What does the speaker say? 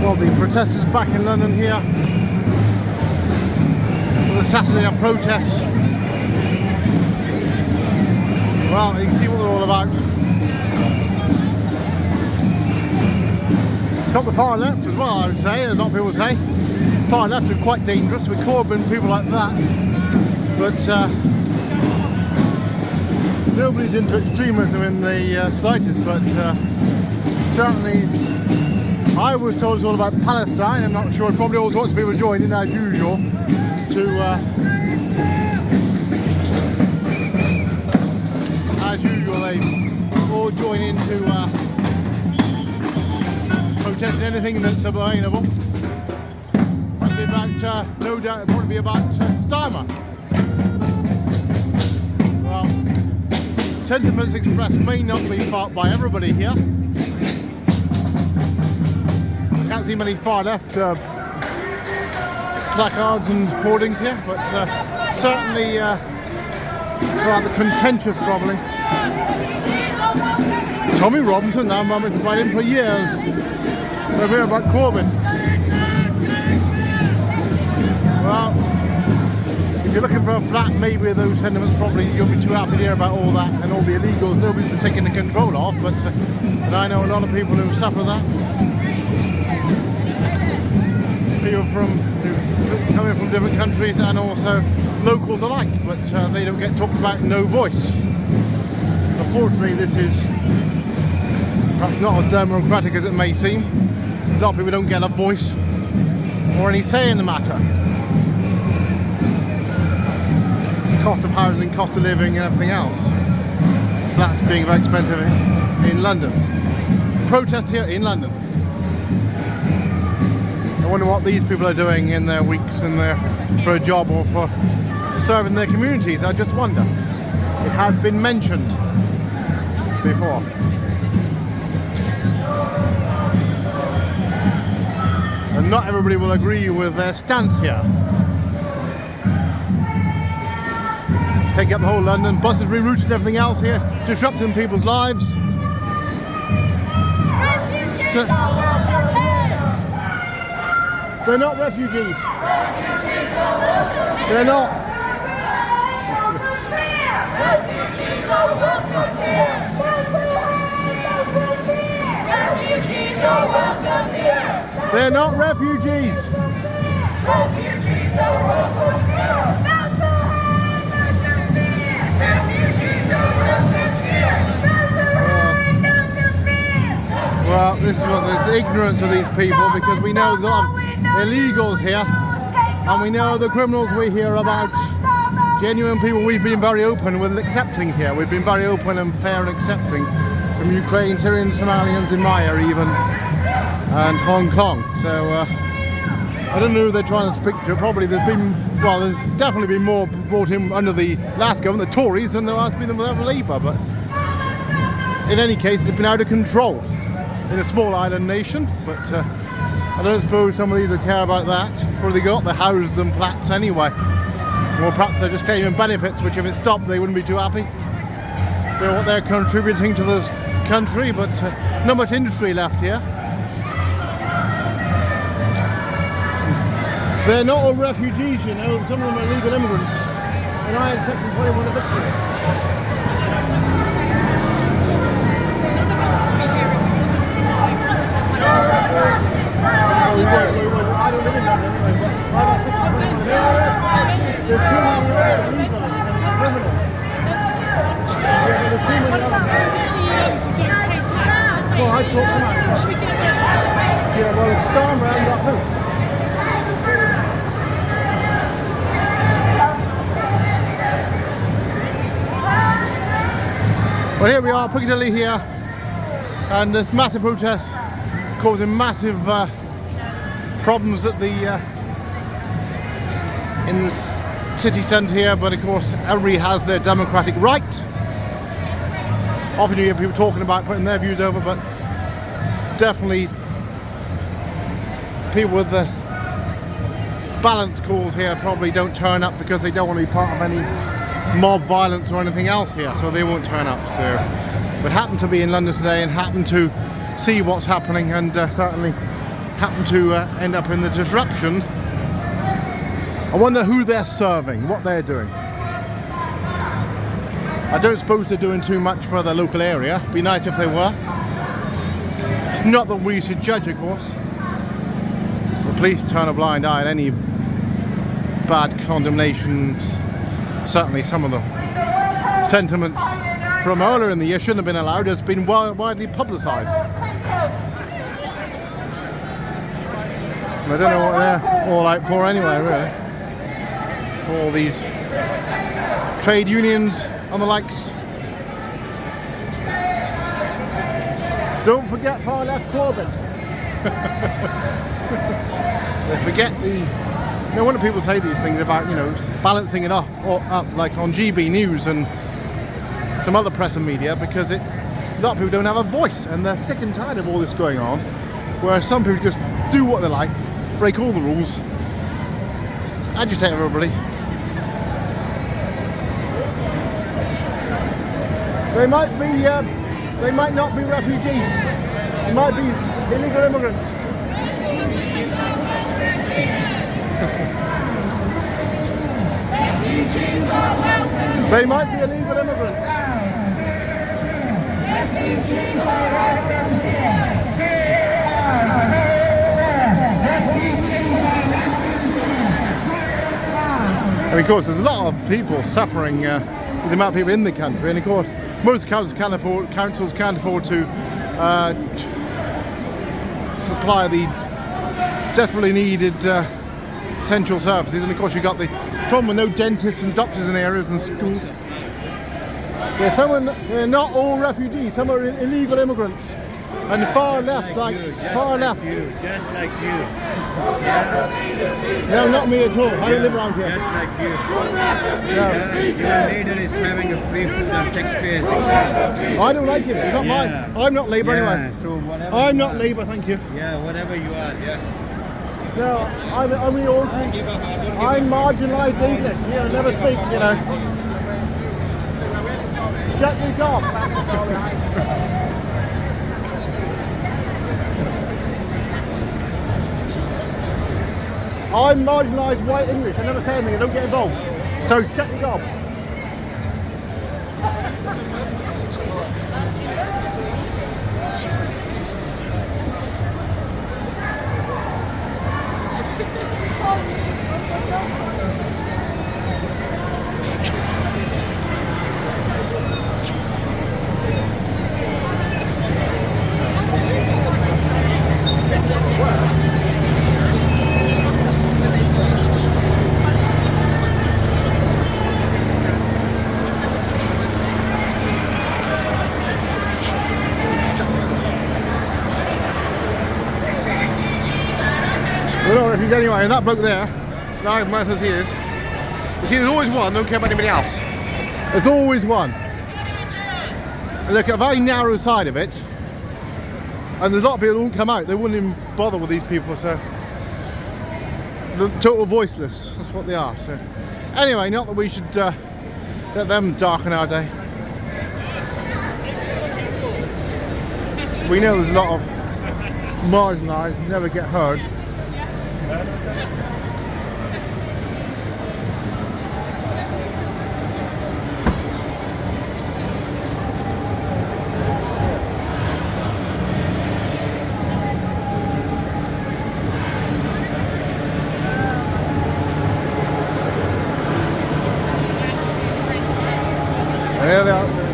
Well, the protesters back in London here for the Saturday of protests. Well, you can see what they're all about. Top the far left as well, I would say, as a lot of people say. Far left are quite dangerous with Corbyn, people like that. But nobody's into extremism in the slightest, but certainly I was told it's all about Palestine. I'm not sure, probably all sorts of people joined in as usual to as usual they all join into protesting anything that's available. Might be about, no doubt it'll probably be about Starmer. Well, sentiments expressed may not be felt by everybody here. I can't see many far left placards and hoardings here, but certainly rather contentious probably. Tommy Robinson, now I've been fighting for years. We're here about Corbyn. Well, if you're looking for a flat, maybe those sentiments probably you'll be too happy to hear about all that and all the illegals nobody's taking the control of, but I know a lot of people who suffer that. People coming from different countries and also locals alike, but they don't get talked about, no voice. Unfortunately, this is perhaps not as democratic as it may seem. A lot of people don't get a voice or any say in the matter. Cost of housing, cost of living and everything else. Flats being very expensive in London. Protests here in London. I wonder what these people are doing in their weeks for a job or for serving their communities. I just wonder. It has been mentioned before. And not everybody will agree with their stance here. Take up the whole London, buses rerouted and everything else here, disrupting people's lives. Refugees are welcome here! They're not refugees. Refugees are welcome here! They're not. Refugees are welcome here! Refugees are welcome here! They're not refugees. Refugees are welcome here! Refugees are welcome here! Well, this is what there's ignorance of these people, because we know there's a lot of illegals here, and we know the criminals we hear about. Genuine people we've been very open with accepting here. We've been very open and fair and accepting from Ukraine, Syrian, Somalians in my area even, and Hong Kong. So I don't know who they're trying to speak to. Probably there's definitely been more brought in under the last government, the Tories, than there has been under Labour. But in any case, it's been out of control in a small island nation. But I don't suppose some of these would care about that. Probably got their houses and flats anyway. Or perhaps they're just claiming benefits, which if it stopped, they wouldn't be too happy. They know what they're contributing to the country, but not much industry left here. They're not all refugees, you know. Some of them are legal immigrants. And I had Section 21 eviction. None of us would be here if it wasn't for the migrants. I don't live in London anyway, but I have Section 21. There's too many criminals. What about all the CEOs who don't pay tax? Well, I sort them out. Should we get a bit? Yeah, well, it's Starmer and got who? Well, here we are, Piccadilly here, and there's massive protests causing massive problems at in this city centre here. But of course, everybody has their democratic right. Often you hear people talking about putting their views over, but definitely people with the balance calls here probably don't turn up because they don't want to be part of any mob violence or anything else here, so they won't turn up. So, but happen to be in London today and happen to see what's happening, and certainly happen to end up in the disruption, I wonder who they're serving, what they're doing. I don't suppose they're doing too much for the local area. Be nice if they were. Not that we should judge, of course. The police turn a blind eye at any bad condemnations. Certainly some of the sentiments from earlier in the year shouldn't have been allowed, has been widely publicised. I don't know what they're all out for anyway, really. All these trade unions and the likes. Don't forget far left Corbyn. They forget the... No wonder people say these things about, you know, balancing it off, or up like on GB News and some other press and media, because a lot of people don't have a voice and they're sick and tired of all this going on, whereas some people just do what they like, break all the rules, agitate everybody. They might not be refugees. They might be illegal immigrants. Refugees are welcome. They might be illegal immigrants. Refugees are welcome here. And of course, there's a lot of people suffering with the amount of people in the country, and of course, most councils can't afford to supply the desperately needed essential services. And of course, you've got the problem with no dentists and doctors in areas and schools. Yeah, they're not all refugees. Some are illegal immigrants. And far left, far left. Just like you. No, not me at all. I don't live around here. Just like you. No. Your leader is having a free food and taxpayers expense. I don't like it. It's not mine. I'm not Labour anyway. So whatever. I'm not Labour, thank you. Yeah, whatever you are. Yeah. No, I'm the ordinary. I'm marginalised English. You know, never speak. You know. Shut your gob. I'm marginalised white English. I never say anything. I don't get involved. So shut your gob. Well, if he's anyway, and that bloke there, like much as he is, you see, there's always one, don't care about anybody else. There's always one. And look, a very narrow side of it, and there's a lot of people who won't come out, they wouldn't even bother with these people, so they're total voiceless, that's what they are. So anyway, not that we should let them darken our day. We know there's a lot of marginalised, never get heard. There they are.